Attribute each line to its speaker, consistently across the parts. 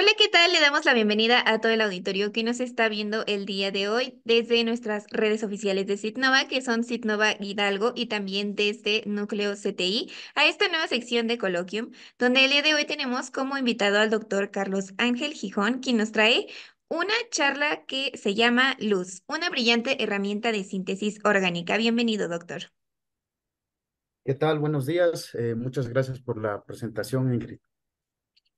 Speaker 1: Hola, ¿qué tal? Le damos la bienvenida a todo el auditorio que nos está viendo el día de hoy desde nuestras redes oficiales de Citnova, que son Citnova Hidalgo, y también desde Núcleo CTI, a esta nueva sección de Colloquium, donde el día de hoy tenemos como invitado al doctor Carlos Ángel Gijón, quien nos trae una charla que se llama Luz, una brillante herramienta de síntesis orgánica. Bienvenido, doctor.
Speaker 2: ¿Qué tal? Buenos días. Muchas gracias por la presentación, Ingrid.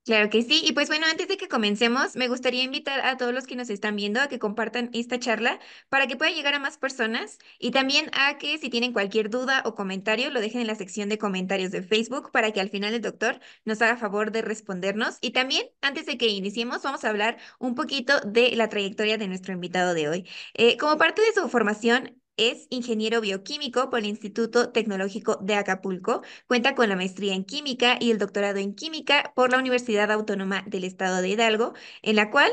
Speaker 1: Claro que sí. Y pues bueno, antes de que comencemos, me gustaría invitar a todos los que nos están viendo a que compartan esta charla para que pueda llegar a más personas y también a que si tienen cualquier duda o comentario, lo dejen en la sección de comentarios de Facebook para que al final el doctor nos haga favor de respondernos. Y también, antes de que iniciemos, vamos a hablar un poquito de la trayectoria de nuestro invitado de hoy. Como parte de su formación, es ingeniero bioquímico por el Instituto Tecnológico de Acapulco. Cuenta con la maestría en química y el doctorado en química por la Universidad Autónoma del Estado de Hidalgo, en la cual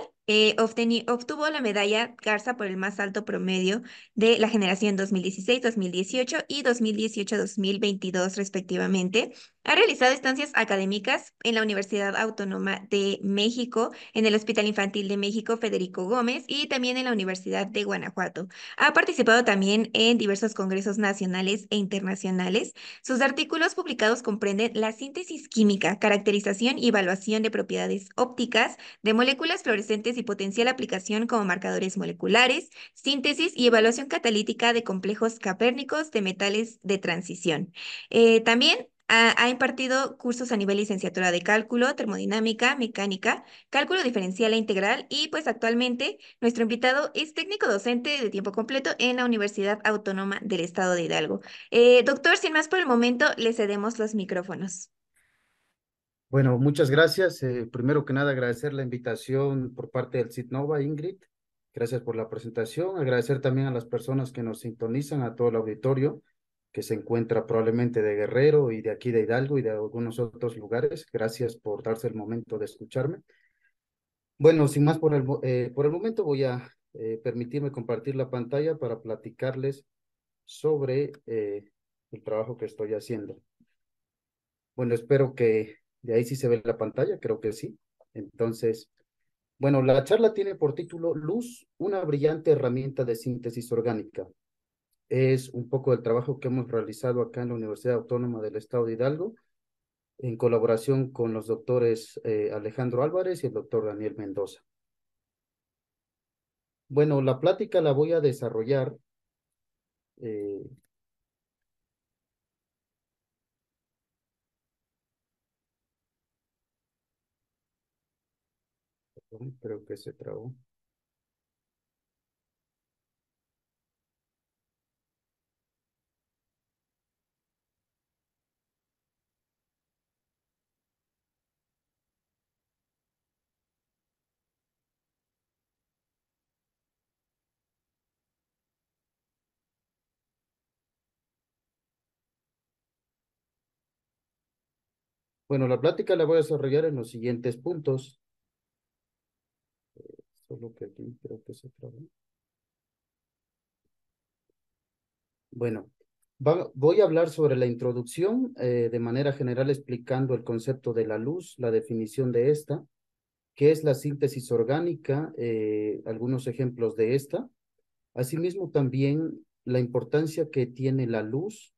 Speaker 1: obtuvo la medalla Garza por el más alto promedio de la generación 2016, 2018 y 2018-2022 respectivamente. Ha realizado estancias académicas en la Universidad Autónoma de México, en el Hospital Infantil de México Federico Gómez y también en la Universidad de Guanajuato. Ha participado también en diversos congresos nacionales e internacionales. Sus artículos publicados comprenden la síntesis química, caracterización y evaluación de propiedades ópticas de moléculas fluorescentes y potencial aplicación como marcadores moleculares, síntesis y evaluación catalítica de complejos capérnicos de metales de transición. También ha impartido cursos a nivel licenciatura de cálculo, termodinámica, mecánica, cálculo diferencial e integral y pues actualmente nuestro invitado es técnico docente de tiempo completo en la Universidad Autónoma del Estado de Hidalgo. Doctor, sin más por el momento, le cedemos los micrófonos.
Speaker 2: Bueno, muchas gracias. Primero que nada, agradecer la invitación por parte del CITNOVA, Ingrid. Gracias por la presentación. Agradecer también a las personas que nos sintonizan, a todo el auditorio que se encuentra probablemente de Guerrero y de aquí de Hidalgo y de algunos otros lugares. Gracias por darse el momento de escucharme. Bueno, sin más por el momento voy a permitirme compartir la pantalla para platicarles sobre el trabajo que estoy haciendo. Bueno, espero que de ahí sí se ve la pantalla, creo que sí. Entonces, bueno, la charla tiene por título Luz, una brillante herramienta de síntesis orgánica. Es un poco del trabajo que hemos realizado acá en la Universidad Autónoma del Estado de Hidalgo, en colaboración con los doctores Alejandro Álvarez y el doctor Daniel Mendoza. Bueno, la plática la voy a desarrollar. eh, Creo que se trabó. Bueno, la plática la voy a desarrollar en los siguientes puntos. Solo que aquí creo que se trabó. Bueno, voy a hablar sobre la introducción, de manera general explicando el concepto de la luz, la definición de esta, qué es la síntesis orgánica, algunos ejemplos de esta. Asimismo, también la importancia que tiene la luz,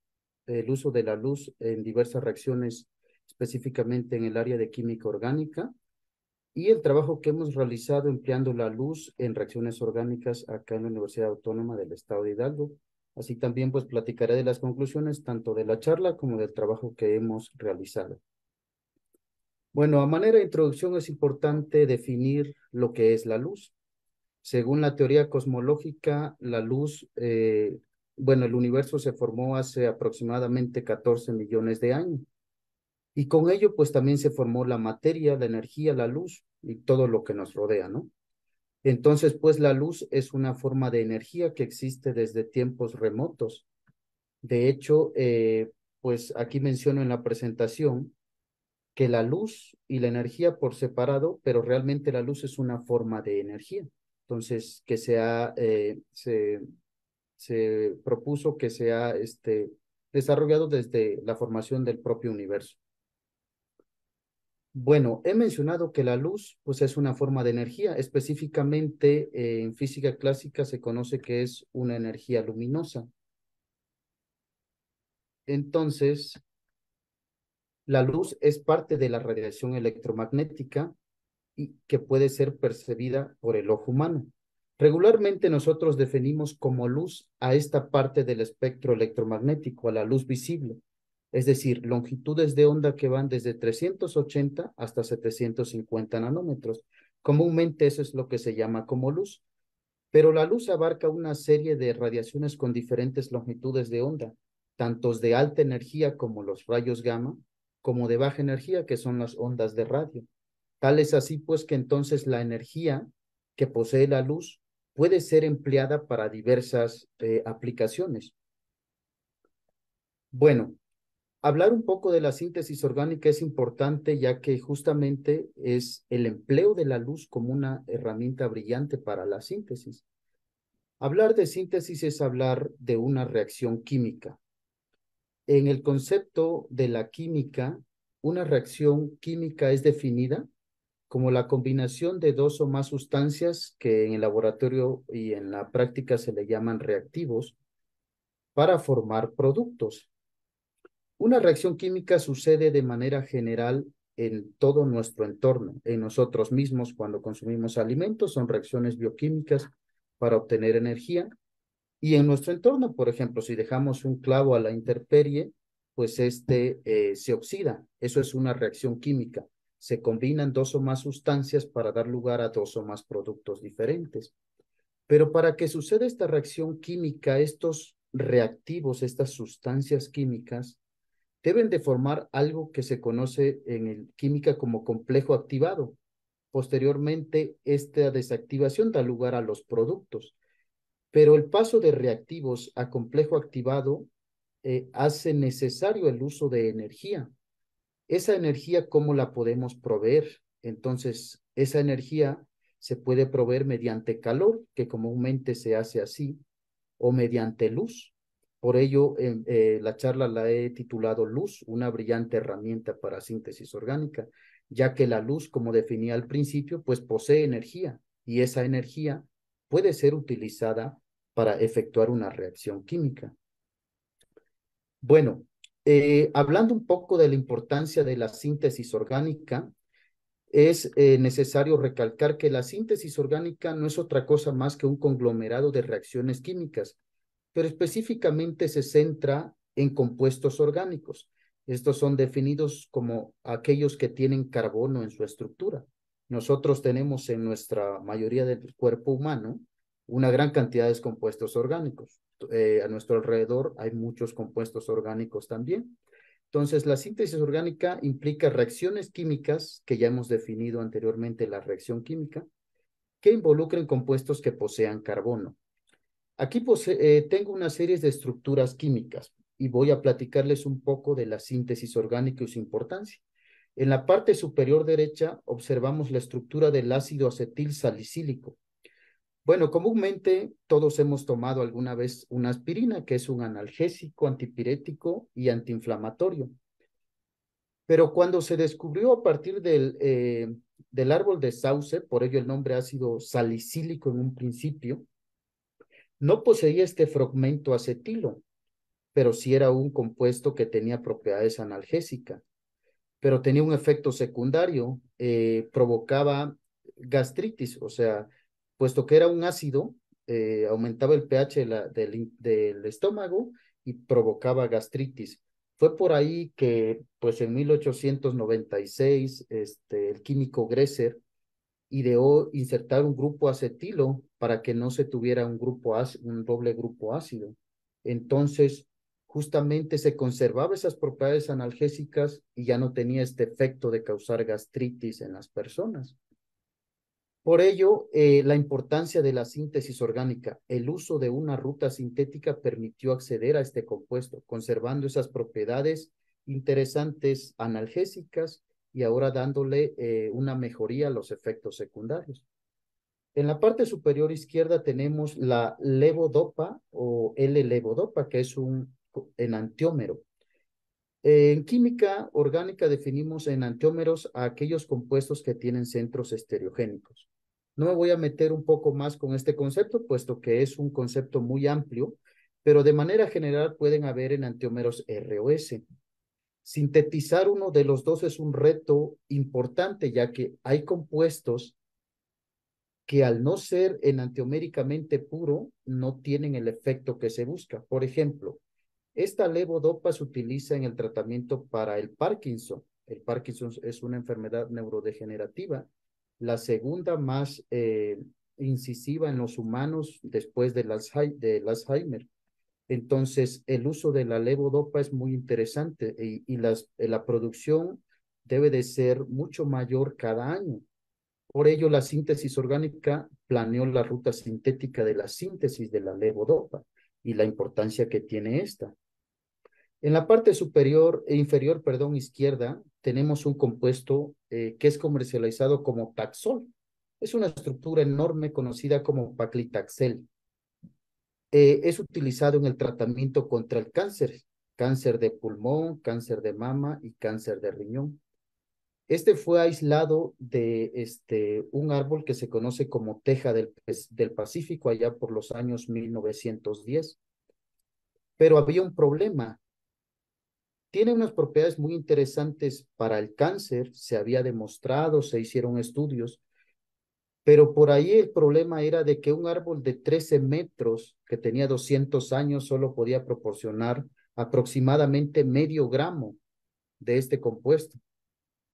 Speaker 2: el uso de la luz en diversas reacciones, específicamente en el área de química orgánica, y el trabajo que hemos realizado empleando la luz en reacciones orgánicas acá en la Universidad Autónoma del Estado de Hidalgo. Así también pues platicaré de las conclusiones tanto de la charla como del trabajo que hemos realizado. Bueno, a manera de introducción es importante definir lo que es la luz. Según la teoría cosmológica, la luz, bueno, el universo se formó hace aproximadamente 14 millones de años. Y con ello, pues también se formó la materia, la energía, la luz y todo lo que nos rodea, ¿no? Entonces, pues la luz es una forma de energía que existe desde tiempos remotos. De hecho, pues aquí menciono en la presentación que la luz y la energía por separado, pero realmente la luz es una forma de energía. Entonces, que se propuso que sea desarrollado desde la formación del propio universo. Bueno, he mencionado que la luz, pues es una forma de energía. Específicamente en física clásica se conoce que es una energía luminosa. Entonces, la luz es parte de la radiación electromagnética y que puede ser percibida por el ojo humano. Regularmente nosotros definimos como luz a esta parte del espectro electromagnético, a la luz visible, es decir, longitudes de onda que van desde 380 hasta 750 nanómetros. Comúnmente eso es lo que se llama como luz, pero la luz abarca una serie de radiaciones con diferentes longitudes de onda, tantos de alta energía como los rayos gamma, como de baja energía que son las ondas de radio. Tal es así, pues, que entonces la energía que posee la luz puede ser empleada para diversas aplicaciones. Bueno, hablar un poco de la síntesis orgánica es importante ya que justamente es el empleo de la luz como una herramienta brillante para la síntesis. Hablar de síntesis es hablar de una reacción química. En el concepto de la química, una reacción química es definida como la combinación de dos o más sustancias que en el laboratorio y en la práctica se le llaman reactivos para formar productos. Una reacción química sucede de manera general en todo nuestro entorno, en nosotros mismos cuando consumimos alimentos, son reacciones bioquímicas para obtener energía. Y en nuestro entorno, por ejemplo, si dejamos un clavo a la intemperie, pues este se oxida. Eso es una reacción química. Se combinan dos o más sustancias para dar lugar a dos o más productos diferentes. Pero para que suceda esta reacción química, estos reactivos, estas sustancias químicas, deben de formar algo que se conoce en química como complejo activado. Posteriormente, esta desactivación da lugar a los productos. Pero el paso de reactivos a complejo activado hace necesario el uso de energía. Esa energía, ¿cómo la podemos proveer? Entonces, esa energía se puede proveer mediante calor, que comúnmente se hace así, o mediante luz. Por ello, la charla la he titulado Luz, una brillante herramienta para síntesis orgánica, ya que la luz, como definía al principio, pues posee energía y esa energía puede ser utilizada para efectuar una reacción química. Bueno, hablando un poco de la importancia de la síntesis orgánica, es necesario recalcar que la síntesis orgánica no es otra cosa más que un conglomerado de reacciones químicas, pero específicamente se centra en compuestos orgánicos. Estos son definidos como aquellos que tienen carbono en su estructura. Nosotros tenemos en nuestra mayoría del cuerpo humano una gran cantidad de compuestos orgánicos. A nuestro alrededor hay muchos compuestos orgánicos también. Entonces, la síntesis orgánica implica reacciones químicas, que ya hemos definido anteriormente la reacción química, que involucren compuestos que posean carbono. Aquí tengo una serie de estructuras químicas y voy a platicarles un poco de la síntesis orgánica y su importancia. En la parte superior derecha observamos la estructura del ácido acetil salicílico. Bueno, comúnmente todos hemos tomado alguna vez una aspirina, que es un analgésico, antipirético y antiinflamatorio. Pero cuando se descubrió a partir del árbol de sauce, por ello el nombre ácido salicílico en un principio, no poseía este fragmento acetilo, pero sí era un compuesto que tenía propiedades analgésicas, pero tenía un efecto secundario, provocaba gastritis, o sea, puesto que era un ácido, aumentaba el pH del estómago y provocaba gastritis. Fue por ahí que, pues en 1896, el químico Gresser ideó insertar un grupo acetilo para que no se tuviera un doble grupo ácido. Entonces, justamente se conservaba esas propiedades analgésicas y ya no tenía este efecto de causar gastritis en las personas. Por ello, la importancia de la síntesis orgánica, el uso de una ruta sintética permitió acceder a este compuesto, conservando esas propiedades interesantes analgésicas y ahora dándole una mejoría a los efectos secundarios. En la parte superior izquierda tenemos la levodopa o L-levodopa, que es un enantiómero. En química orgánica definimos enantiómeros a aquellos compuestos que tienen centros estereogénicos. No me voy a meter un poco más con este concepto, puesto que es un concepto muy amplio, pero de manera general pueden haber enantiómeros R o S. Sintetizar uno de los dos es un reto importante, ya que hay compuestos que al no ser enantioméricamente puro, no tienen el efecto que se busca. Por ejemplo, esta levodopa se utiliza en el tratamiento para el Parkinson. El Parkinson es una enfermedad neurodegenerativa, la segunda más incisiva en los humanos después del Alzheimer. Entonces, el uso de la levodopa es muy interesante la producción debe de ser mucho mayor cada año. Por ello, la síntesis orgánica planeó la ruta sintética de la síntesis de la levodopa y la importancia que tiene esta. En la parte superior e inferior, perdón, izquierda, tenemos un compuesto que es comercializado como Taxol. Es una estructura enorme conocida como paclitaxel. Es utilizado en el tratamiento contra el cáncer, cáncer de pulmón, cáncer de mama y cáncer de riñón. Este fue aislado de un árbol que se conoce como teja del Pacífico allá por los años 1910. Pero había un problema. Tiene unas propiedades muy interesantes para el cáncer, se había demostrado, se hicieron estudios, pero por ahí el problema era de que un árbol de 13 metros que tenía 200 años solo podía proporcionar aproximadamente medio gramo de este compuesto.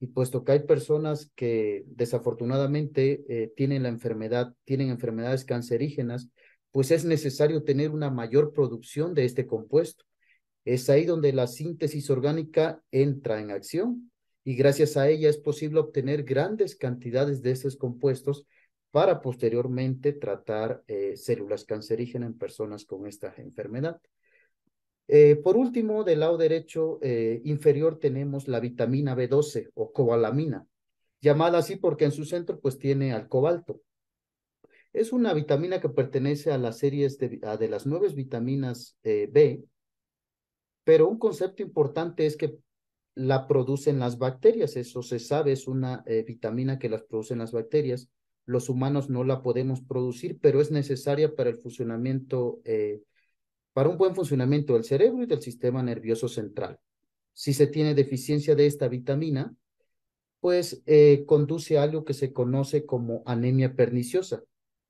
Speaker 2: Y puesto que hay personas que desafortunadamente tienen enfermedades cancerígenas, pues es necesario tener una mayor producción de este compuesto. Es ahí donde la síntesis orgánica entra en acción y gracias a ella es posible obtener grandes cantidades de estos compuestos para posteriormente tratar células cancerígenas en personas con esta enfermedad. Por último, del lado derecho inferior tenemos la vitamina B12 o cobalamina, llamada así porque en su centro pues tiene al cobalto. Es una vitamina que pertenece a las series de las 9 vitaminas B, pero un concepto importante es que la producen las bacterias, eso se sabe, es una vitamina que las producen las bacterias. Los humanos no la podemos producir, pero es necesaria para el funcionamiento para un buen funcionamiento del cerebro y del sistema nervioso central. Si se tiene deficiencia de esta vitamina, pues conduce a algo que se conoce como anemia perniciosa,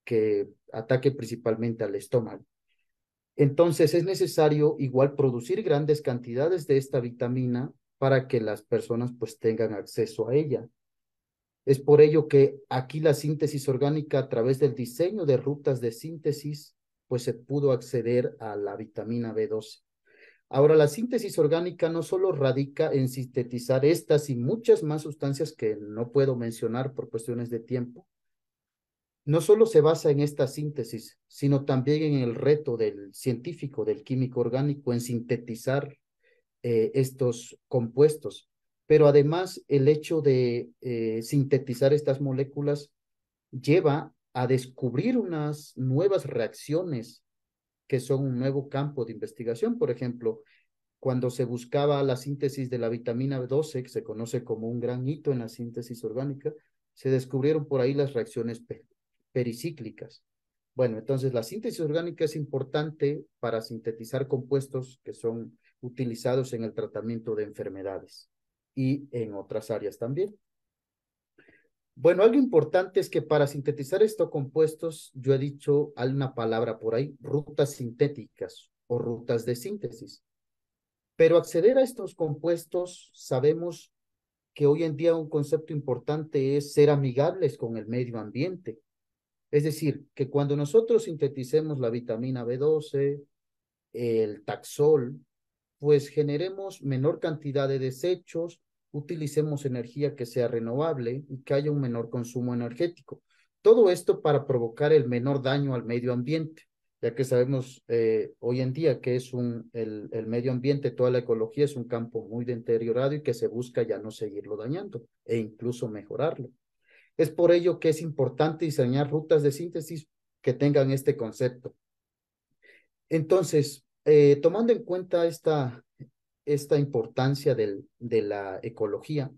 Speaker 2: que ataque principalmente al estómago. Entonces es necesario igual producir grandes cantidades de esta vitamina para que las personas pues tengan acceso a ella. Es por ello que aquí la síntesis orgánica a través del diseño de rutas de síntesis pues se pudo acceder a la vitamina B12. Ahora, la síntesis orgánica no solo radica en sintetizar estas y muchas más sustancias que no puedo mencionar por cuestiones de tiempo. No solo se basa en esta síntesis, sino también en el reto del científico, del químico orgánico, en sintetizar estos compuestos. Pero además, el hecho de sintetizar estas moléculas lleva a descubrir unas nuevas reacciones que son un nuevo campo de investigación. Por ejemplo, cuando se buscaba la síntesis de la vitamina B12, que se conoce como un gran hito en la síntesis orgánica, se descubrieron por ahí las reacciones pericíclicas. Bueno, entonces la síntesis orgánica es importante para sintetizar compuestos que son utilizados en el tratamiento de enfermedades y en otras áreas también. Bueno, algo importante es que para sintetizar estos compuestos, yo he dicho, hay una palabra por ahí, rutas sintéticas o rutas de síntesis. Pero acceder a estos compuestos, sabemos que hoy en día un concepto importante es ser amigables con el medio ambiente. Es decir, que cuando nosotros sinteticemos la vitamina B12, el taxol, pues generemos menor cantidad de desechos, utilicemos energía que sea renovable y que haya un menor consumo energético. Todo esto para provocar el menor daño al medio ambiente, ya que sabemos hoy en día que es el medio ambiente, toda la ecología es un campo muy deteriorado y que se busca ya no seguirlo dañando e incluso mejorarlo. Es por ello que es importante diseñar rutas de síntesis que tengan este concepto. Entonces, tomando en cuenta esta importancia de la ecología,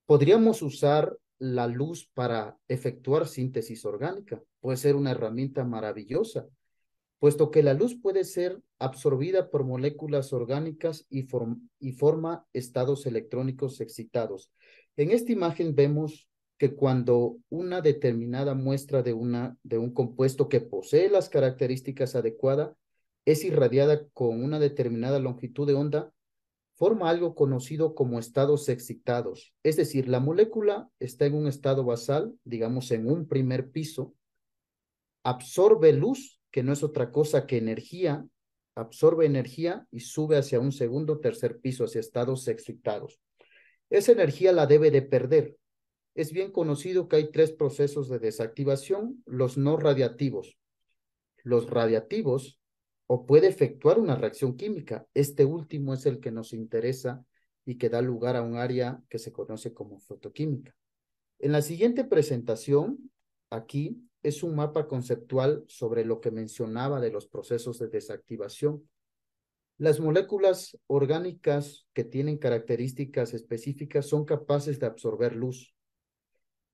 Speaker 2: podríamos usar la luz para efectuar síntesis orgánica. Puede ser una herramienta maravillosa, puesto que la luz puede ser absorbida por moléculas orgánicas y forma estados electrónicos excitados. En esta imagen vemos que cuando una determinada muestra de un compuesto que posee las características adecuadas es irradiada con una determinada longitud de onda, forma algo conocido como estados excitados. Es decir, la molécula está en un estado basal, digamos en un primer piso, absorbe luz, que no es otra cosa que energía, absorbe energía y sube hacia un segundo o tercer piso, hacia estados excitados. Esa energía la debe de perder. Es bien conocido que hay tres procesos de desactivación: los no radiativos. Los radiativos, o puede efectuar una reacción química. Este último es el que nos interesa y que da lugar a un área que se conoce como fotoquímica. En la siguiente presentación, aquí es un mapa conceptual sobre lo que mencionaba de los procesos de desactivación. Las moléculas orgánicas que tienen características específicas son capaces de absorber luz.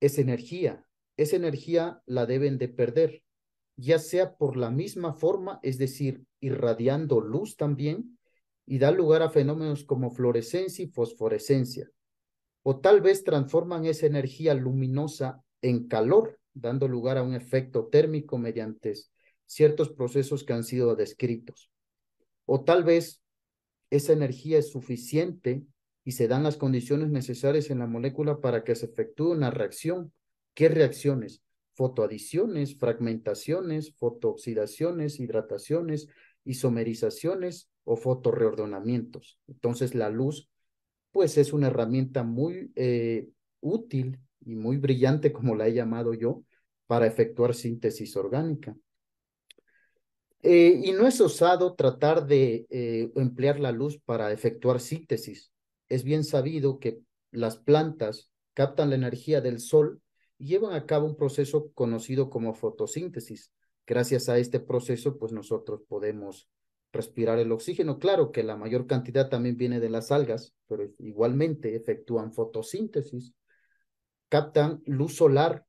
Speaker 2: Es energía. Esa energía la deben de perder, ya sea por la misma forma, es decir, irradiando luz también, y da lugar a fenómenos como fluorescencia y fosforescencia. O tal vez transforman esa energía luminosa en calor, dando lugar a un efecto térmico mediante ciertos procesos que han sido descritos. O tal vez esa energía es suficiente y se dan las condiciones necesarias en la molécula para que se efectúe una reacción. ¿Qué reacciones? Fotoadiciones, fragmentaciones, fotooxidaciones, hidrataciones, isomerizaciones o fotorreordenamientos. Entonces la luz pues es una herramienta muy útil y muy brillante, como la he llamado yo, para efectuar síntesis orgánica. Y no es osado tratar de emplear la luz para efectuar síntesis. Es bien sabido que las plantas captan la energía del sol y llevan a cabo un proceso conocido como fotosíntesis. Gracias a este proceso, pues nosotros podemos respirar el oxígeno. Claro que la mayor cantidad también viene de las algas, pero igualmente efectúan fotosíntesis, captan luz solar.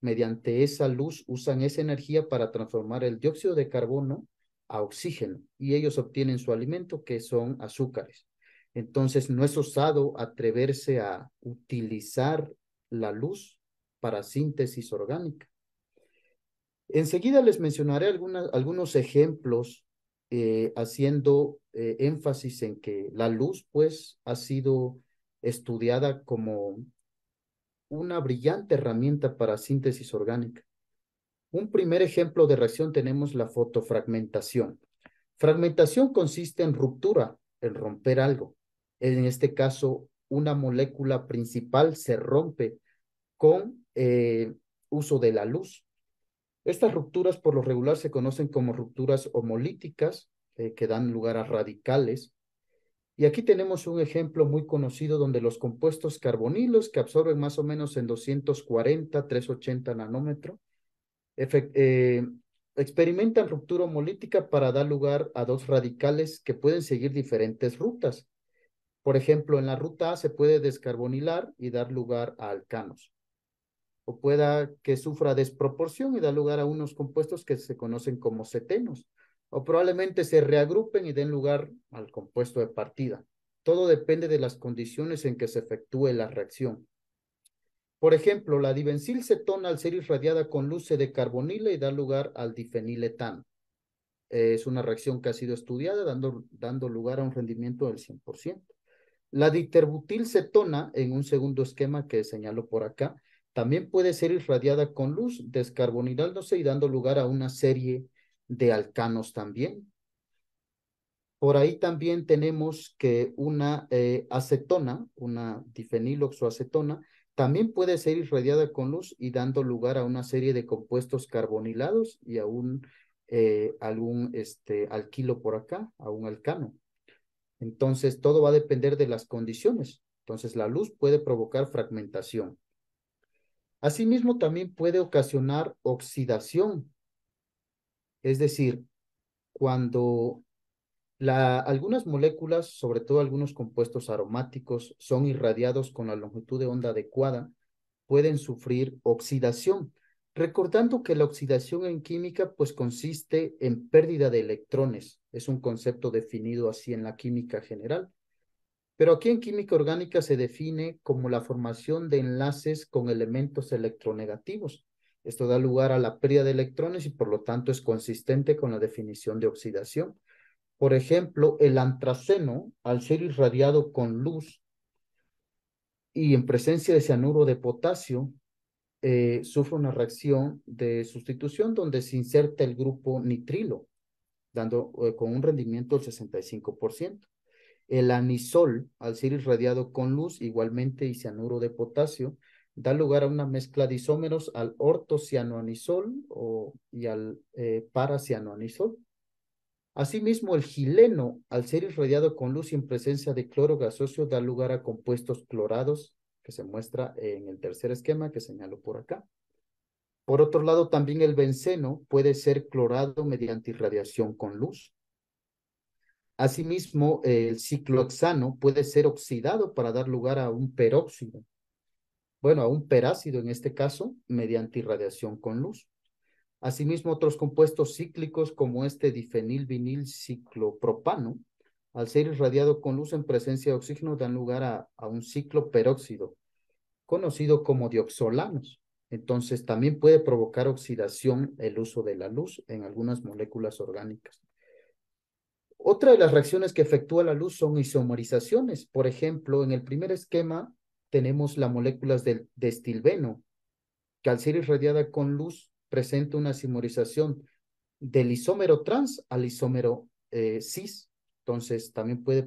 Speaker 2: Mediante esa luz usan esa energía para transformar el dióxido de carbono a oxígeno y ellos obtienen su alimento, que son azúcares. Entonces no es osado atreverse a utilizar la luz para síntesis orgánica. Enseguida les mencionaré algunos ejemplos haciendo énfasis en que la luz pues ha sido estudiada como una brillante herramienta para síntesis orgánica. Un primer ejemplo de reacción tenemos la fotofragmentación. Fragmentación consiste en ruptura, en romper algo. En este caso, una molécula principal se rompe con uso de la luz. Estas rupturas por lo regular se conocen como rupturas homolíticas, que dan lugar a radicales. Y aquí tenemos un ejemplo muy conocido donde los compuestos carbonilos, que absorben más o menos en 240, 380 nanómetros, eh, experimentan ruptura homolítica para dar lugar a dos radicales que pueden seguir diferentes rutas. Por ejemplo, en la ruta A se puede descarbonilar y dar lugar a alcanos. O pueda que sufra desproporción y da lugar a unos compuestos que se conocen como cetenos. O probablemente se reagrupen y den lugar al compuesto de partida. Todo depende de las condiciones en que se efectúe la reacción. Por ejemplo, la dibencilcetona, al ser irradiada con luz, se decarbonila y da lugar al difeniletano. Es una reacción que ha sido estudiada, dando lugar a un rendimiento del 100%. La diterbutilcetona, en un segundo esquema que señalo por acá, también puede ser irradiada con luz, descarbonilándose y dando lugar a una serie de alcanos también. Por ahí también tenemos que una acetona, una difeniloxoacetona, también puede ser irradiada con luz y dando lugar a una serie de compuestos carbonilados y a algún alquilo por acá, a un alcano. Entonces, todo va a depender de las condiciones. Entonces, la luz puede provocar fragmentación. Asimismo, también puede ocasionar oxidación. Es decir, cuando Algunas moléculas, sobre todo algunos compuestos aromáticos, son irradiados con la longitud de onda adecuada, pueden sufrir oxidación. Recordando que la oxidación en química pues consiste en pérdida de electrones. Es un concepto definido así en la química general. Pero aquí en química orgánica se define como la formación de enlaces con elementos electronegativos. Esto da lugar a la pérdida de electrones y por lo tanto es consistente con la definición de oxidación. Por ejemplo, el antraceno, al ser irradiado con luz y en presencia de cianuro de potasio, sufre una reacción de sustitución donde se inserta el grupo nitrilo, dando con un rendimiento del 65%. El anisol, al ser irradiado con luz, igualmente y cianuro de potasio, da lugar a una mezcla de isómeros al ortocianoanisol y al paracianoanisol. Asimismo, el gileno, al ser irradiado con luz y en presencia de cloro gaseoso, da lugar a compuestos clorados, que se muestra en el tercer esquema que señalo por acá. Por otro lado, también el benceno puede ser clorado mediante irradiación con luz. Asimismo, el ciclohexano puede ser oxidado para dar lugar a un peróxido, bueno, a un perácido en este caso, mediante irradiación con luz. Asimismo, otros compuestos cíclicos como este difenilvinil ciclopropano, al ser irradiado con luz en presencia de oxígeno, dan lugar a un ciclo peróxido, conocido como dioxolanos. Entonces, también puede provocar oxidación el uso de la luz en algunas moléculas orgánicas. Otra de las reacciones que efectúa la luz son isomerizaciones. Por ejemplo, en el primer esquema tenemos las moléculas de estilbeno, que al ser irradiada con luz presenta una isomerización del isómero trans al isómero cis. Entonces, también puede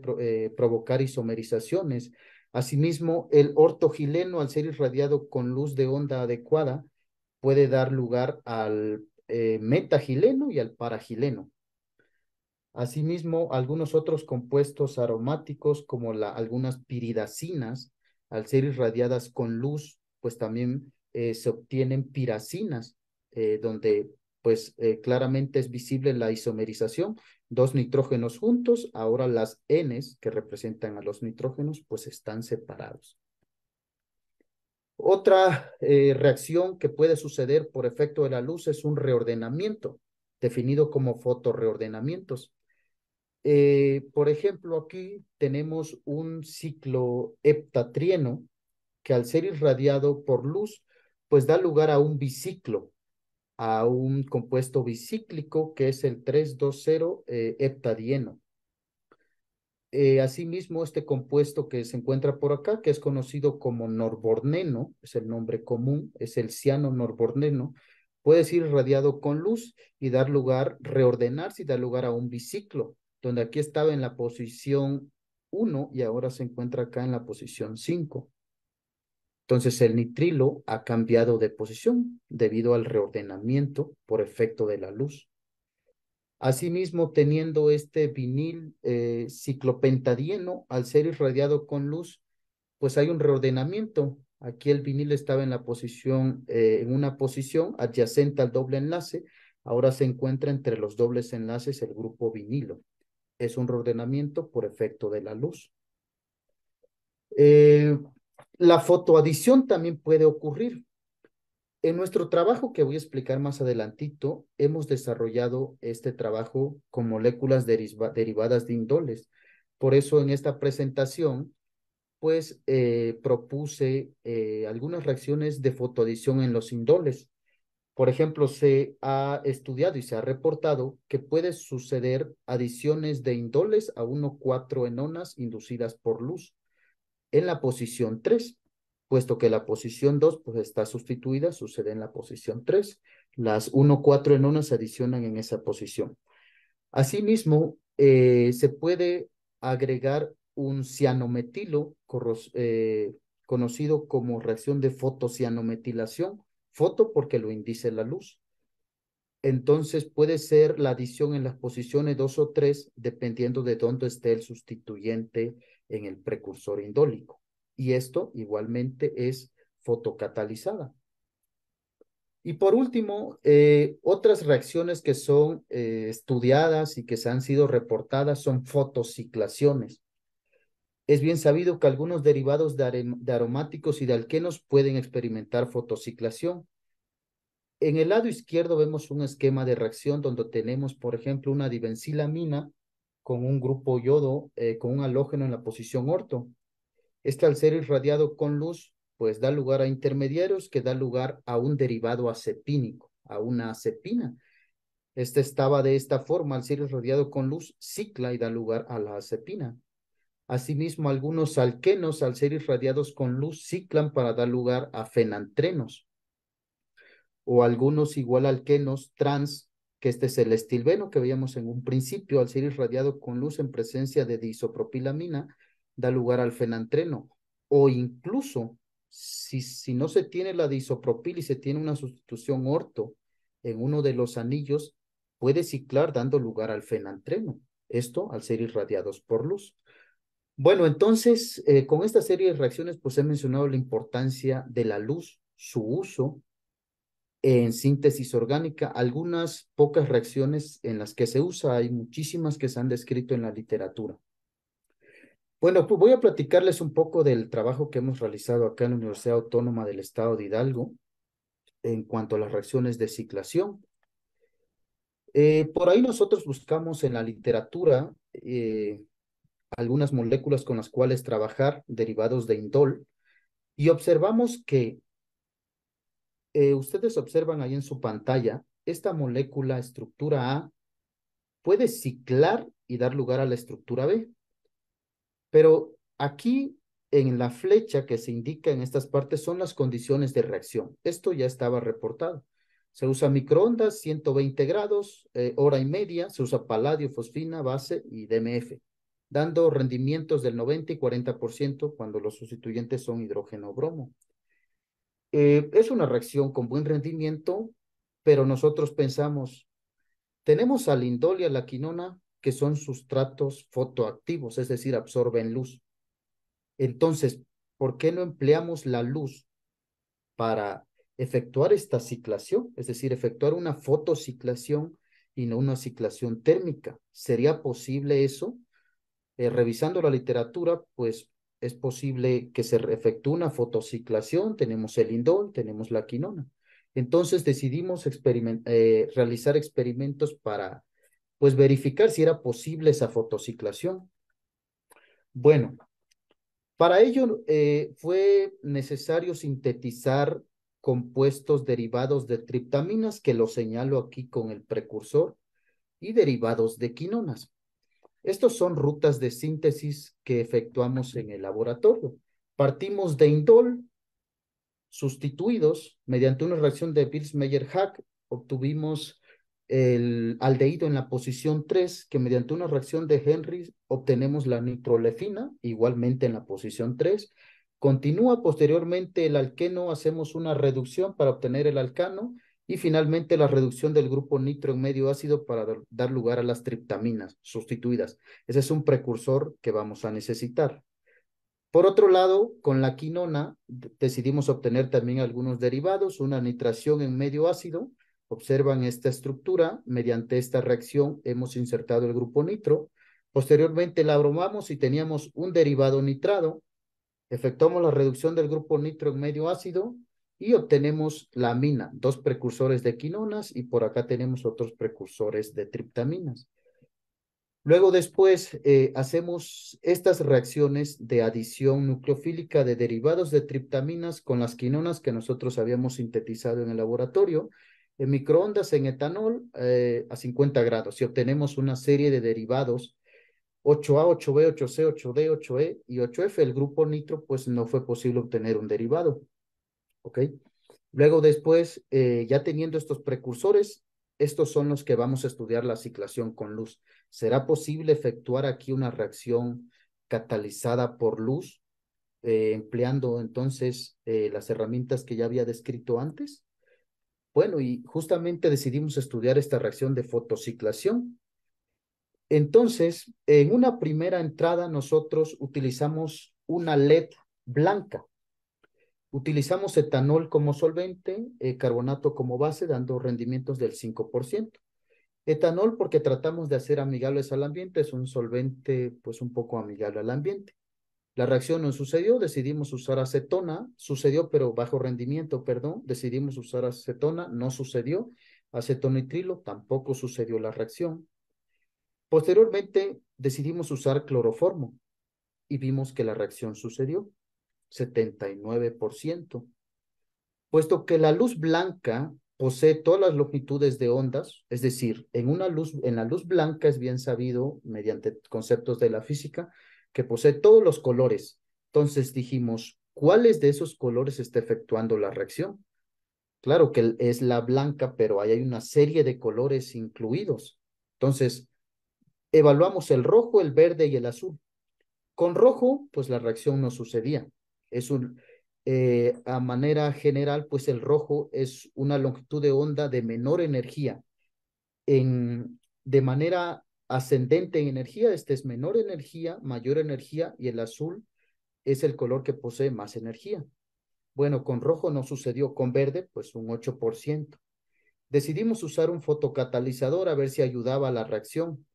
Speaker 2: provocar isomerizaciones. Asimismo, el ortogileno, al ser irradiado con luz de onda adecuada, puede dar lugar al metagileno y al paragileno. Asimismo, algunos otros compuestos aromáticos, como algunas piridacinas, al ser irradiadas con luz, pues también se obtienen piracinas, donde pues claramente es visible la isomerización. Dos nitrógenos juntos, ahora las Ns que representan a los nitrógenos, pues están separados. Otra reacción que puede suceder por efecto de la luz es un reordenamiento, definido como fotorreordenamientos. Por ejemplo, aquí tenemos un ciclo heptatrieno que al ser irradiado por luz, pues da lugar a un biciclo, a un compuesto bicíclico que es el 3,2,0 heptadieno. Asimismo, este compuesto que se encuentra por acá, que es conocido como norborneno, es el nombre común, es el ciano norborneno, puede ser irradiado con luz y dar lugar, reordenarse y dar lugar a un biciclo, donde aquí estaba en la posición 1 y ahora se encuentra acá en la posición 5. Entonces el nitrilo ha cambiado de posición debido al reordenamiento por efecto de la luz. Asimismo, teniendo este vinil ciclopentadieno, al ser irradiado con luz, pues hay un reordenamiento. Aquí el vinil estaba en una posición adyacente al doble enlace. Ahora se encuentra entre los dobles enlaces el grupo vinilo. Es un reordenamiento por efecto de la luz. Eh, la fotoadición también puede ocurrir. En nuestro trabajo, que voy a explicar más adelantito, hemos desarrollado este trabajo con moléculas derivadas de indoles. Por eso en esta presentación, pues propuse algunas reacciones de fotoadición en los indoles. Por ejemplo, se ha estudiado y se ha reportado que puede suceder adiciones de indoles a 1,4-enonas inducidas por luz en la posición 3, puesto que la posición 2 pues, está sustituida, sucede en la posición 3. Las 1,4-enonas se adicionan en esa posición. Asimismo, se puede agregar un cianometilo conocido como reacción de fotocianometilación, foto porque lo indica la luz. Entonces puede ser la adición en las posiciones 2 o 3, dependiendo de dónde esté el sustituyente en el precursor indólico. Y esto igualmente es fotocatalizada. Y por último, otras reacciones que son estudiadas y que se han sido reportadas son fotociclaciones. Es bien sabido que algunos derivados de aromáticos y de alquenos pueden experimentar fotociclación. En el lado izquierdo vemos un esquema de reacción donde tenemos, por ejemplo, una dibenzilamina con un grupo yodo, con un halógeno en la posición orto. Este, al ser irradiado con luz, pues da lugar a intermediarios que da lugar a un derivado acepínico, a una acepina. Este estaba de esta forma, al ser irradiado con luz, cicla y da lugar a la acepina. Asimismo, algunos alquenos, al ser irradiados con luz, ciclan para dar lugar a fenantrenos, o algunos igual alquenos trans, que este es el estilbeno que veíamos en un principio, al ser irradiado con luz en presencia de diisopropilamina, da lugar al fenantreno, o incluso si no se tiene la diisopropil y se tiene una sustitución orto en uno de los anillos, puede ciclar dando lugar al fenantreno, esto al ser irradiados por luz. Bueno, entonces, con esta serie de reacciones, pues he mencionado la importancia de la luz, su uso en síntesis orgánica, algunas pocas reacciones en las que se usa, hay muchísimas que se han descrito en la literatura. Bueno, pues voy a platicarles un poco del trabajo que hemos realizado acá en la Universidad Autónoma del Estado de Hidalgo en cuanto a las reacciones de ciclación. Por ahí nosotros buscamos en la literatura algunas moléculas con las cuales trabajar, derivados de indol, y observamos que ustedes observan ahí en su pantalla, esta molécula estructura A puede ciclar y dar lugar a la estructura B. Pero aquí en la flecha que se indica en estas partes son las condiciones de reacción. Esto ya estaba reportado. Se usa microondas, 120 grados, hora y media, se usa paladio, fosfina, base y DMF, dando rendimientos del 90 y 40% cuando los sustituyentes son hidrógeno o bromo. Es una reacción con buen rendimiento, pero nosotros pensamos, tenemos al indol y a la quinona, que son sustratos fotoactivos, es decir, absorben luz. Entonces, ¿por qué no empleamos la luz para efectuar esta ciclación? Es decir, efectuar una fotociclación y no una ciclación térmica. ¿Sería posible eso? Revisando la literatura, pues es posible que se efectúe una fotociclación. Tenemos el indol, tenemos la quinona. Entonces decidimos realizar experimentos para pues verificar si era posible esa fotociclación. Bueno, para ello fue necesario sintetizar compuestos derivados de triptaminas, que lo señalo aquí con el precursor, y derivados de quinonas. Estos son rutas de síntesis que efectuamos en el laboratorio. Partimos de indol, sustituidos mediante una reacción de Bills-Meyer-Hack, obtuvimos el aldehído en la posición 3, que mediante una reacción de Henry obtenemos la nitrolefina, igualmente en la posición 3. Continúa posteriormente el alqueno, hacemos una reducción para obtener el alcano, y finalmente la reducción del grupo nitro en medio ácido para dar lugar a las triptaminas sustituidas. Ese es un precursor que vamos a necesitar. Por otro lado, con la quinona decidimos obtener también algunos derivados, una nitración en medio ácido. Observan esta estructura. Mediante esta reacción hemos insertado el grupo nitro. Posteriormente la abrumamos y teníamos un derivado nitrado. Efectuamos la reducción del grupo nitro en medio ácido y obtenemos la amina, dos precursores de quinonas, y por acá tenemos otros precursores de triptaminas. Luego después hacemos estas reacciones de adición nucleofílica de derivados de triptaminas con las quinonas que nosotros habíamos sintetizado en el laboratorio, en microondas en etanol a 50 grados, y obtenemos una serie de derivados 8A, 8B, 8C, 8D, 8E y 8F. El grupo nitro, pues no fue posible obtener un derivado. ¿Ok? Luego después, ya teniendo estos precursores, estos son los que vamos a estudiar la ciclación con luz. ¿Será posible efectuar aquí una reacción catalizada por luz, empleando entonces las herramientas que ya había descrito antes? Bueno, y justamente decidimos estudiar esta reacción de fotociclación. Entonces, en una primera entrada nosotros utilizamos una LED blanca. Utilizamos etanol como solvente, carbonato como base, dando rendimientos del 5%. Etanol porque tratamos de hacer amigables al ambiente, es un solvente pues un poco amigable al ambiente. La reacción no sucedió, decidimos usar acetona, sucedió pero bajo rendimiento, perdón, decidimos usar acetona, no sucedió. Acetonitrilo, tampoco sucedió la reacción. Posteriormente decidimos usar cloroformo y vimos que la reacción sucedió, 79%. Puesto que la luz blanca posee todas las longitudes de ondas, es decir, en la luz blanca es bien sabido, mediante conceptos de la física, que posee todos los colores. Entonces dijimos, ¿cuáles de esos colores está efectuando la reacción? Claro que es la blanca, pero ahí hay una serie de colores incluidos. Entonces, evaluamos el rojo, el verde y el azul. Con rojo, pues la reacción no sucedía. Es a manera general, pues el rojo es una longitud de onda de menor energía. De manera ascendente en energía, este es menor energía, mayor energía, y el azul es el color que posee más energía. Bueno, con rojo no sucedió, con verde, pues un 8%. Decidimos usar un fotocatalizador a ver si ayudaba a la reacción.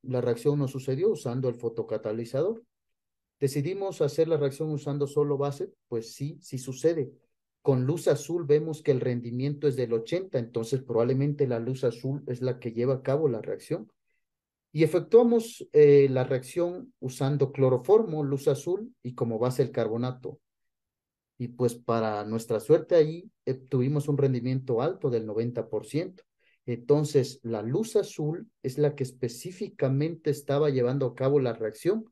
Speaker 2: La reacción no sucedió usando el fotocatalizador. ¿Decidimos hacer la reacción usando solo base? Pues sí, sí sucede. Con luz azul vemos que el rendimiento es del 80, entonces probablemente la luz azul es la que lleva a cabo la reacción. Y efectuamos la reacción usando cloroformo, luz azul y como base el carbonato. Y pues para nuestra suerte ahí tuvimos un rendimiento alto del 90%. Entonces, la luz azul es la que específicamente estaba llevando a cabo la reacción.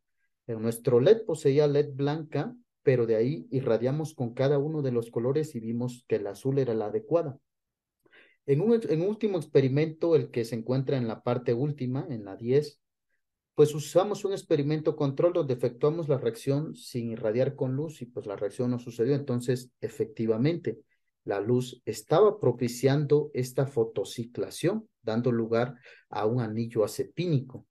Speaker 2: Nuestro LED poseía LED blanca, pero de ahí irradiamos con cada uno de los colores y vimos que el azul era la adecuada. En un último experimento, el que se encuentra en la parte última, en la 10, pues usamos un experimento control donde efectuamos la reacción sin irradiar con luz y pues la reacción no sucedió. Entonces, efectivamente, la luz estaba propiciando esta fotociclación, dando lugar a un anillo acepínico.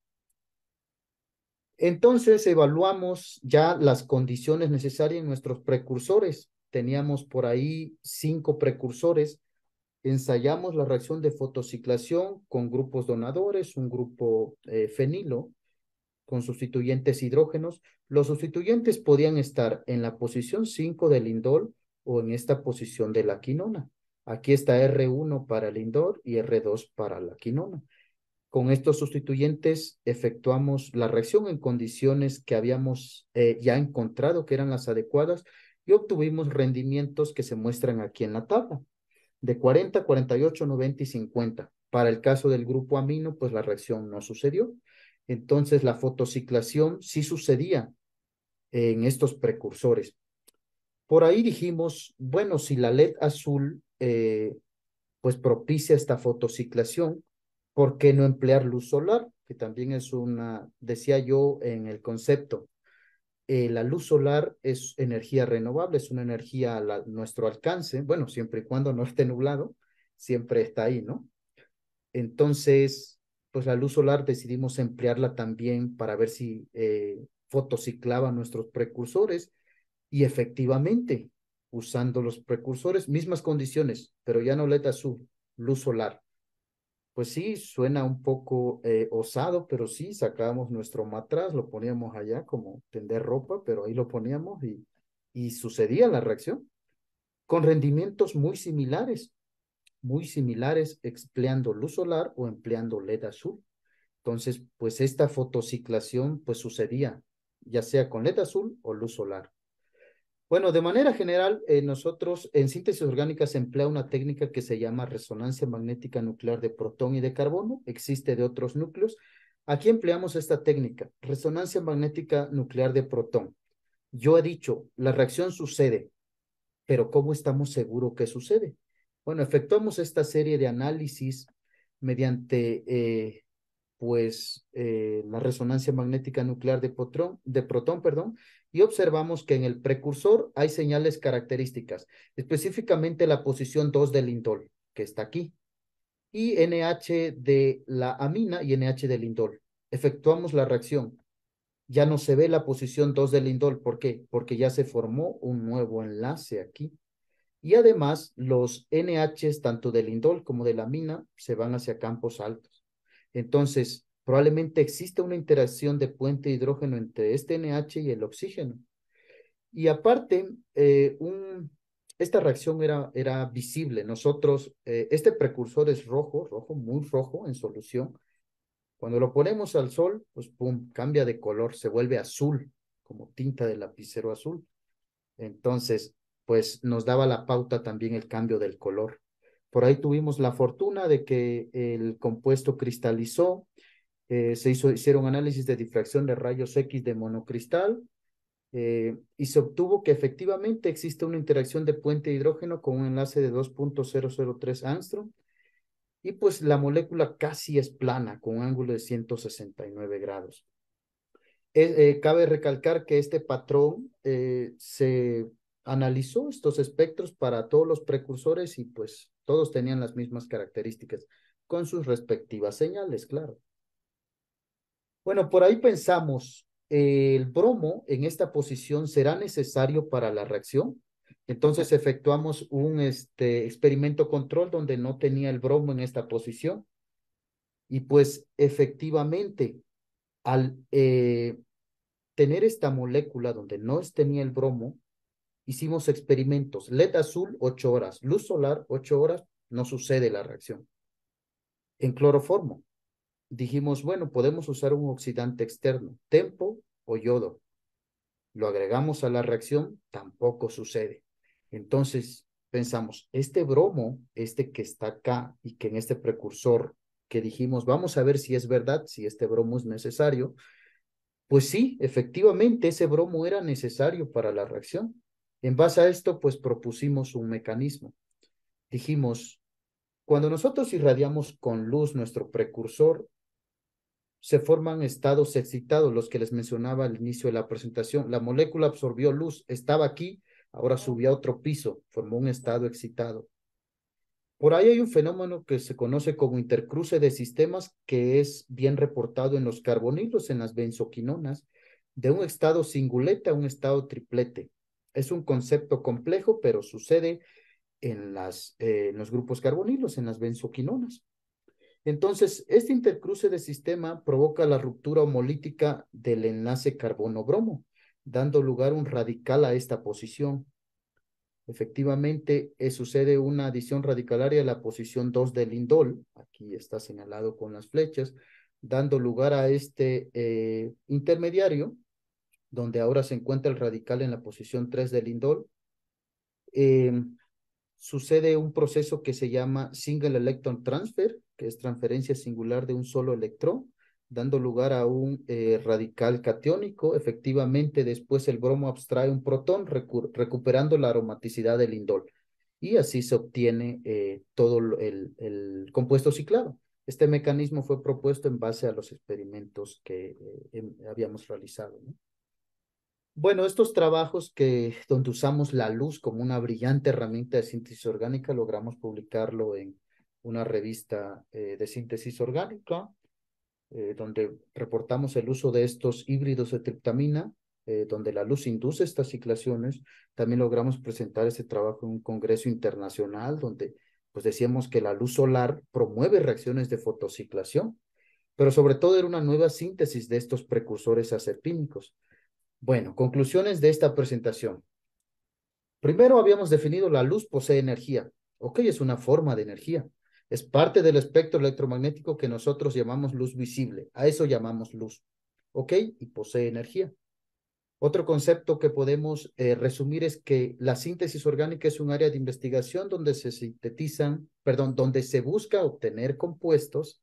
Speaker 2: Entonces, evaluamos ya las condiciones necesarias en nuestros precursores. Teníamos por ahí 5 precursores. Ensayamos la reacción de fotociclación con grupos donadores, un grupo fenilo, con sustituyentes hidrógenos. Los sustituyentes podían estar en la posición 5 del indol o en esta posición de la quinona. Aquí está R1 para el indol y R2 para la quinona. Con estos sustituyentes efectuamos la reacción en condiciones que habíamos ya encontrado que eran las adecuadas y obtuvimos rendimientos que se muestran aquí en la tabla, de 40, 48, 90 y 50. Para el caso del grupo amino, pues la reacción no sucedió. Entonces la fotociclación sí sucedía en estos precursores. Por ahí dijimos, bueno, si la LED azul pues propicia esta fotociclación, ¿por qué no emplear luz solar? Que también es decía yo en el concepto, la luz solar es energía renovable, es una energía a nuestro alcance, bueno, siempre y cuando no esté nublado, siempre está ahí, ¿no? Entonces, pues la luz solar decidimos emplearla también para ver si fotociclaba nuestros precursores y efectivamente, usando los precursores, mismas condiciones, pero ya no LED azul, luz solar. Pues sí, suena un poco osado, pero sí, sacábamos nuestro matraz, lo poníamos allá como tender ropa, pero ahí lo poníamos y sucedía la reacción con rendimientos muy similares empleando luz solar o empleando LED azul. Entonces, pues esta fotociclación pues sucedía ya sea con LED azul o luz solar. Bueno, de manera general, nosotros en síntesis orgánica se emplea una técnica que se llama resonancia magnética nuclear de protón y de carbono, existe de otros núcleos. Aquí empleamos esta técnica, resonancia magnética nuclear de protón. Yo he dicho, la reacción sucede, pero ¿cómo estamos seguros que sucede? Bueno, efectuamos esta serie de análisis mediante la resonancia magnética nuclear de protón, perdón, y observamos que en el precursor hay señales características, específicamente la posición 2 del indol, que está aquí, y NH de la amina y NH del indol. Efectuamos la reacción. Ya no se ve la posición 2 del indol. ¿Por qué? Porque ya se formó un nuevo enlace aquí. Y además, los NHs, tanto del indol como de la mina, se van hacia campos altos. Entonces, probablemente existe una interacción de puente de hidrógeno entre este NH y el oxígeno. Y aparte, esta reacción era visible. Nosotros, este precursor es rojo, rojo, muy rojo en solución. Cuando lo ponemos al sol, pues pum, cambia de color, se vuelve azul, como tinta de lapicero azul. Entonces, pues nos daba la pauta también el cambio del color. Por ahí tuvimos la fortuna de que el compuesto cristalizó, hicieron análisis de difracción de rayos X de monocristal, y se obtuvo que efectivamente existe una interacción de puente de hidrógeno con un enlace de 2.003 angstrom, y pues la molécula casi es plana con un ángulo de 169 grados. Cabe recalcar que este patrón se analizó estos espectros para todos los precursores y pues todos tenían las mismas características con sus respectivas señales, claro. Bueno, por ahí pensamos, ¿el bromo en esta posición será necesario para la reacción? Entonces efectuamos un experimento control donde no tenía el bromo en esta posición y pues efectivamente al tener esta molécula donde no tenía el bromo, hicimos experimentos. LED azul, 8 horas. Luz solar, 8 horas. No sucede la reacción. En cloroformo, dijimos, bueno, podemos usar un oxidante externo, tempo o yodo. Lo agregamos a la reacción, tampoco sucede. Entonces, pensamos, este bromo, este que está acá y que en este precursor que dijimos, vamos a ver si es verdad, si este bromo es necesario, pues sí, efectivamente, ese bromo era necesario para la reacción. En base a esto, pues propusimos un mecanismo. Dijimos, cuando nosotros irradiamos con luz nuestro precursor, se forman estados excitados, los que les mencionaba al inicio de la presentación. La molécula absorbió luz, estaba aquí, ahora subió a otro piso, formó un estado excitado. Por ahí hay un fenómeno que se conoce como intercruce de sistemas, que es bien reportado en los carbonilos, en las benzoquinonas, de un estado singulete a un estado triplete. Es un concepto complejo, pero sucede en los grupos carbonilos, en las benzoquinonas. Entonces, este intercruce de sistema provoca la ruptura homolítica del enlace carbono-bromo, dando lugar a un radical a esta posición. Efectivamente, sucede una adición radicalaria a la posición 2 del indol, aquí está señalado con las flechas, dando lugar a este intermediario, donde ahora se encuentra el radical en la posición 3 del indol. Eh, Sucede un proceso que se llama single electron transfer, que es transferencia singular de un solo electrón, dando lugar a un radical catiónico. Efectivamente, después el bromo abstrae un protón, recuperando la aromaticidad del indol. Y así se obtiene todo el compuesto ciclado. Este mecanismo fue propuesto en base a los experimentos que habíamos realizado, ¿no? Bueno, estos trabajos donde usamos la luz como una brillante herramienta de síntesis orgánica, logramos publicarlo en una revista de síntesis orgánica, donde reportamos el uso de estos híbridos de triptamina, donde la luz induce estas ciclaciones. También logramos presentar este trabajo en un congreso internacional, donde pues decíamos que la luz solar promueve reacciones de fotociclación, pero sobre todo era una nueva síntesis de estos precursores acerpínicos. Bueno, conclusiones de esta presentación. Primero habíamos definido la luz posee energía. Ok, es una forma de energía. Es parte del espectro electromagnético que nosotros llamamos luz visible. A eso llamamos luz. Ok, y posee energía. Otro concepto que podemos resumir es que la síntesis orgánica es un área de investigación donde se sintetizan, perdón, donde se busca obtener compuestos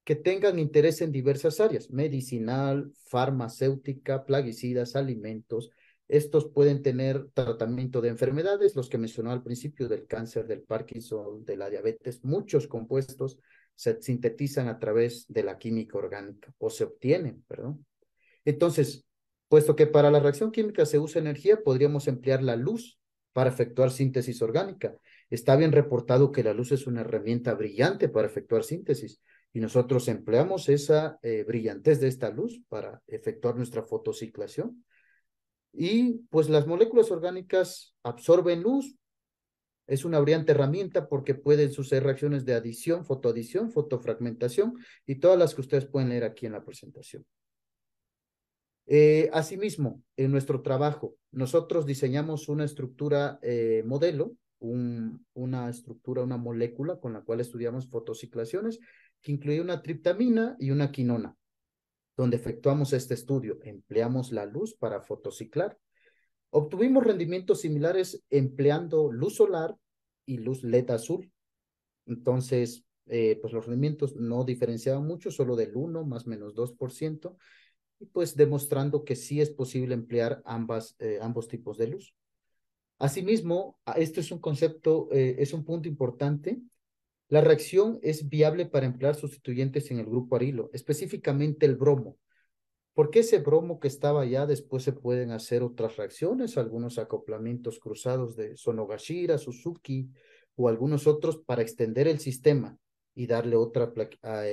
Speaker 2: que tengan interés en diversas áreas: medicinal, farmacéutica, plaguicidas, alimentos. Estos pueden tener tratamiento de enfermedades, los que mencionó al principio, del cáncer, del Parkinson, de la diabetes. Muchos compuestos se sintetizan a través de la química orgánica, o se obtienen, perdón. Entonces, puesto que para la reacción química se usa energía, podríamos emplear la luz para efectuar síntesis orgánica. Está bien reportado que la luz es una herramienta brillante para efectuar síntesis. Y nosotros empleamos esa brillantez de esta luz para efectuar nuestra fotociclación. Y pues las moléculas orgánicas absorben luz. Es una brillante herramienta porque pueden suceder reacciones de adición, fotofragmentación y todas las que ustedes pueden leer aquí en la presentación. Asimismo, en nuestro trabajo, nosotros diseñamos una estructura modelo, una estructura, una molécula con la cual estudiamos fotociclaciones, que incluye una triptamina y una quinona, donde efectuamos este estudio. Empleamos la luz para fotociclar. Obtuvimos rendimientos similares empleando luz solar y luz LED azul. Entonces, pues los rendimientos no diferenciaban mucho, solo del 1 más menos 2%, y pues demostrando que sí es posible emplear ambos tipos de luz. Asimismo, esto es un concepto, es un punto importante. La reacción es viable para emplear sustituyentes en el grupo arilo, específicamente el bromo. Porque ese bromo que estaba allá, después se pueden hacer otras reacciones, algunos acoplamientos cruzados de Sonogashira, Suzuki o algunos otros para extender el sistema y darle otra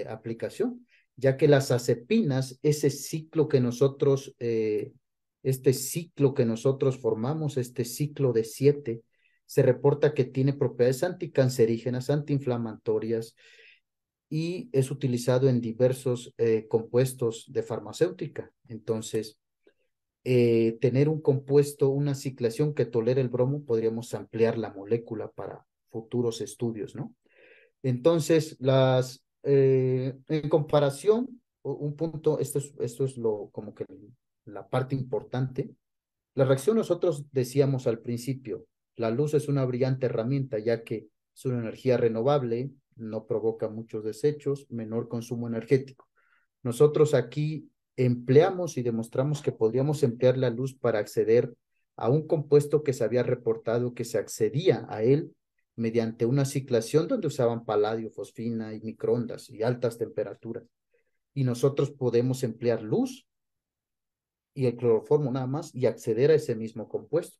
Speaker 2: aplicación, ya que las azepinas, este ciclo que nosotros formamos, este ciclo de 7, se reporta que tiene propiedades anticancerígenas, antiinflamatorias, y es utilizado en diversos compuestos de farmacéutica. Entonces, tener un compuesto, una ciclación que tolere el bromo, podríamos ampliar la molécula para futuros estudios, ¿no? Entonces, en comparación, un punto, esto es como que la parte importante. La reacción nosotros decíamos al principio, la luz es una brillante herramienta ya que es una energía renovable, no provoca muchos desechos, menor consumo energético. Nosotros aquí empleamos y demostramos que podríamos emplear la luz para acceder a un compuesto que se había reportado que se accedía a él mediante una ciclación donde usaban paladio, fosfina y microondas y altas temperaturas. Y nosotros podemos emplear luz y el cloroformo nada más y acceder a ese mismo compuesto.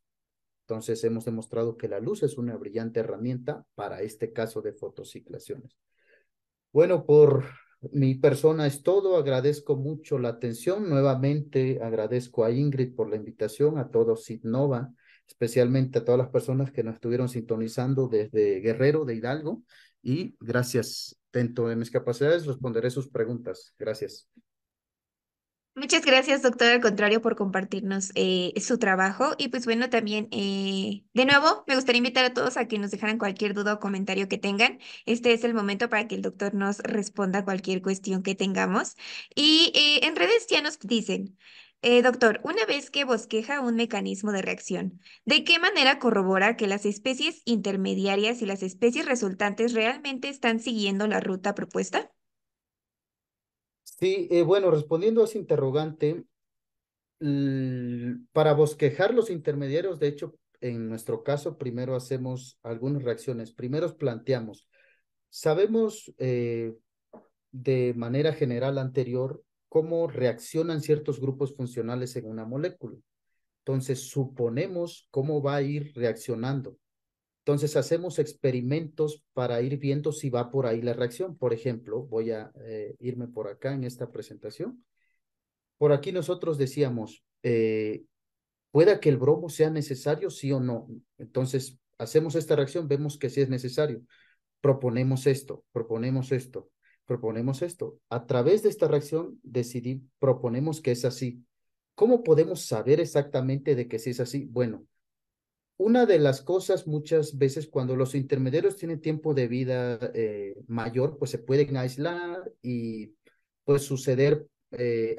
Speaker 2: Entonces hemos demostrado que la luz es una brillante herramienta para este caso de fotociclaciones. Bueno, por mi persona es todo. Agradezco mucho la atención. Nuevamente agradezco a Ingrid por la invitación, a todos Sidnova, especialmente a todas las personas que nos estuvieron sintonizando desde Guerrero de Hidalgo. Y gracias. Dentro de mis capacidades responderé sus preguntas. Gracias.
Speaker 1: Muchas gracias, doctor, al contrario, por compartirnos su trabajo. Y pues bueno, también, de nuevo, me gustaría invitar a todos a que nos dejaran cualquier duda o comentario que tengan. Este es el momento para que el doctor nos responda cualquier cuestión que tengamos. Y en redes ya nos dicen, doctor, una vez que bosqueja un mecanismo de reacción, ¿de qué manera corrobora que las especies intermediarias y las especies resultantes realmente están siguiendo la ruta propuesta?
Speaker 2: Sí, bueno, respondiendo a ese interrogante, para bosquejar los intermediarios, de hecho, en nuestro caso, primero hacemos algunas reacciones. Primero planteamos, sabemos de manera general anterior cómo reaccionan ciertos grupos funcionales en una molécula. Entonces, suponemos cómo va a ir reaccionando. Entonces, hacemos experimentos para ir viendo si va por ahí la reacción. Por ejemplo, voy a irme por acá en esta presentación. Por aquí nosotros decíamos, pueda que el bromo sea necesario, sí o no. Entonces, hacemos esta reacción, vemos que sí es necesario. Proponemos esto, proponemos esto, proponemos esto. A través de esta reacción proponemos que es así. ¿Cómo podemos saber exactamente de que sí es así? Bueno, una de las cosas muchas veces cuando los intermediarios tienen tiempo de vida mayor, pues se pueden aislar y pues suceder,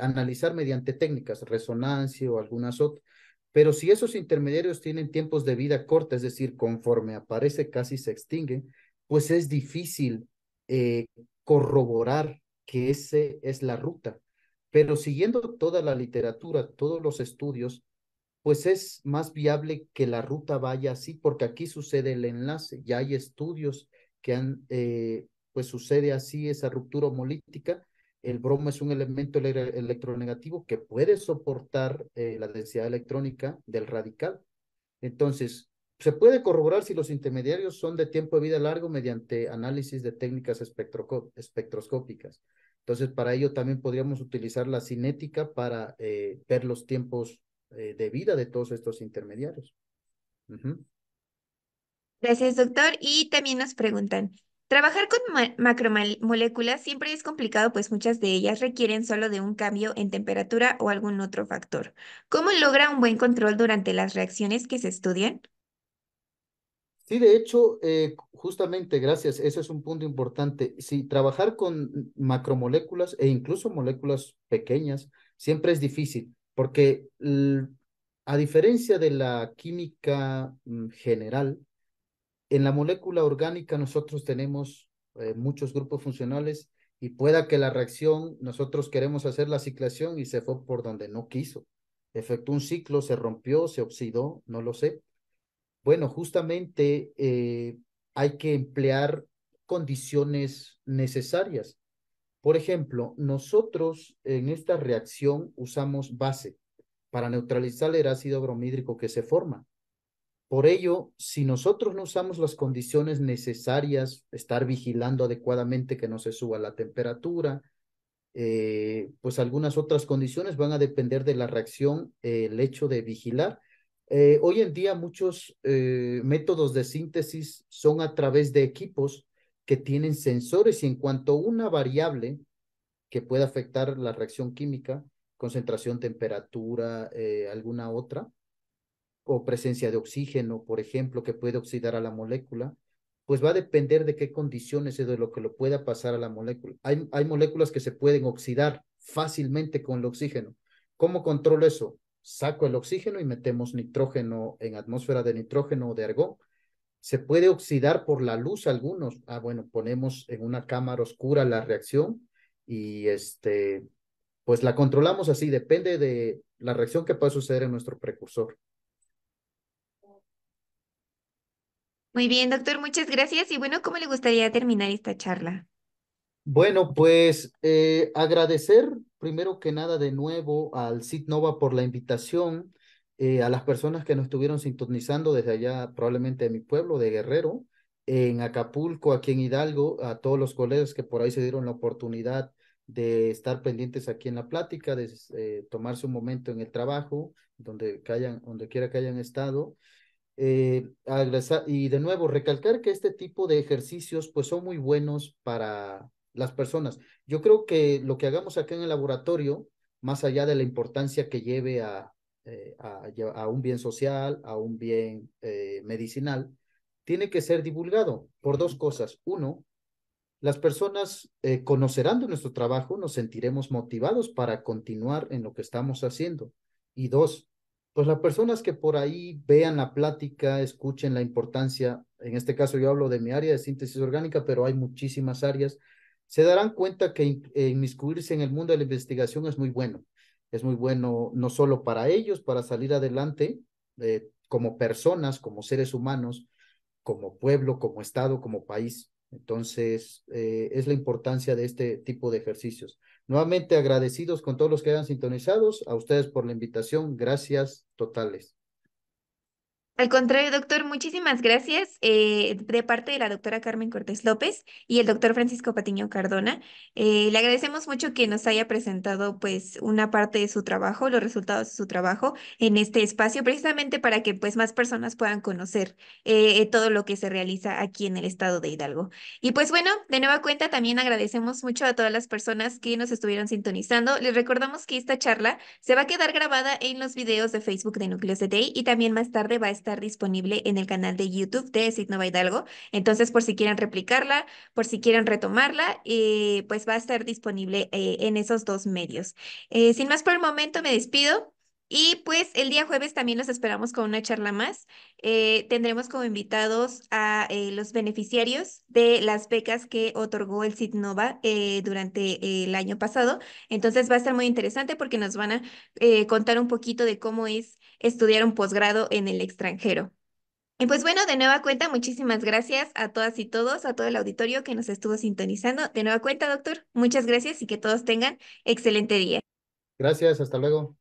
Speaker 2: analizar mediante técnicas, resonancia o algunas otras. Pero si esos intermediarios tienen tiempos de vida corta, es decir, conforme aparece casi se extinguen, pues es difícil eh, corroborar que ese es la ruta. Pero siguiendo toda la literatura, todos los estudios, pues es más viable que la ruta vaya así, porque aquí sucede el enlace. Ya hay estudios que pues sucede así esa ruptura homolítica. El bromo es un elemento electronegativo que puede soportar la densidad electrónica del radical. Entonces, Se puede corroborar si los intermediarios son de tiempo de vida largo mediante análisis de técnicas espectroscópicas. Entonces, para ello también podríamos utilizar la cinética para ver los tiempos de vida de todos estos intermediarios. Ujú.
Speaker 1: Gracias, doctor. Y también nos preguntan, trabajar con macromoléculas siempre es complicado, pues muchas de ellas requieren solo de un cambio en temperatura o algún otro factor. ¿Cómo logra un buen control durante las reacciones que se estudian?
Speaker 2: Sí, de hecho, justamente, gracias, ese es un punto importante. Sí, trabajar con macromoléculas e incluso moléculas pequeñas siempre es difícil, porque a diferencia de la química general, en la molécula orgánica nosotros tenemos muchos grupos funcionales y pueda que la reacción, nosotros queremos hacer la ciclación y se fue por donde no quiso. Efectuó un ciclo, se rompió, se oxidó, no lo sé. Bueno, justamente hay que emplear condiciones necesarias. Por ejemplo, nosotros en esta reacción usamos base para neutralizar el ácido bromhídrico que se forma. Por ello, si nosotros no usamos las condiciones necesarias, estar vigilando adecuadamente que no se suba la temperatura, pues algunas otras condiciones van a depender de la reacción, el hecho de vigilar. Hoy en día muchos métodos de síntesis son a través de equipos que tienen sensores y en cuanto a una variable que pueda afectar la reacción química, concentración, temperatura, alguna otra, o presencia de oxígeno, por ejemplo, que puede oxidar a la molécula, pues va a depender de qué condiciones y de lo que lo pueda pasar a la molécula. Hay moléculas que se pueden oxidar fácilmente con el oxígeno. ¿Cómo controlo eso? Saco el oxígeno y metemos nitrógeno en atmósfera de nitrógeno o de argón. Se puede oxidar por la luz algunos. Ah, bueno, ponemos en una cámara oscura la reacción y pues la controlamos así, depende de la reacción que pueda suceder en nuestro precursor.
Speaker 1: Muy bien, doctor, muchas gracias. Y bueno, ¿cómo le gustaría terminar esta charla?
Speaker 2: Bueno, pues agradecer primero que nada de nuevo al CIT Nova por la invitación, a las personas que nos estuvieron sintonizando desde allá, probablemente de mi pueblo, de Guerrero, en Acapulco, aquí en Hidalgo, a todos los colegas que por ahí se dieron la oportunidad de estar pendientes aquí en la plática, de tomarse un momento en el trabajo, donde quiera que hayan estado. Y de nuevo, recalcar que este tipo de ejercicios pues son muy buenos para las personas. Yo creo que lo que hagamos acá en el laboratorio, más allá de la importancia que lleve a un bien social, a un bien medicinal, tiene que ser divulgado por dos cosas. Uno, las personas conocerán de nuestro trabajo, nos sentiremos motivados para continuar en lo que estamos haciendo. Y dos, pues las personas que por ahí vean la plática, escuchen la importancia, en este caso yo hablo de mi área de síntesis orgánica, pero hay muchísimas áreas, se darán cuenta que inmiscuirse en el mundo de la investigación es muy bueno. Es muy bueno no solo para ellos, para salir adelante como personas, como seres humanos, como pueblo, como estado, como país. Entonces, es la importancia de este tipo de ejercicios. Nuevamente agradecidos con todos los que hayan sintonizados, a ustedes por la invitación, gracias totales.
Speaker 1: Al contrario, doctor, muchísimas gracias de parte de la doctora Carmen Cortés López y el doctor Francisco Patiño Cardona. Le agradecemos mucho que nos haya presentado pues una parte de su trabajo, los resultados de su trabajo en este espacio, precisamente para que pues más personas puedan conocer todo lo que se realiza aquí en el estado de Hidalgo. Y pues bueno, de nueva cuenta también agradecemos mucho a todas las personas que nos estuvieron sintonizando. Les recordamos que esta charla se va a quedar grabada en los videos de Facebook de Núcleos de TI y también más tarde va a estar disponible en el canal de YouTube de Signo Hidalgo. Entonces, por si quieren replicarla, por si quieren retomarla, pues va a estar disponible en esos dos medios. Sin más por el momento, me despido. Y pues el día jueves también los esperamos con una charla más. Tendremos como invitados a los beneficiarios de las becas que otorgó el CITNOVA durante el año pasado. Entonces va a estar muy interesante porque nos van a contar un poquito de cómo es estudiar un posgrado en el extranjero. Y pues bueno, de nueva cuenta, muchísimas gracias a todas y todos, a todo el auditorio que nos estuvo sintonizando. De nueva cuenta, doctor, muchas gracias y que todos tengan excelente día.
Speaker 2: Gracias, hasta luego.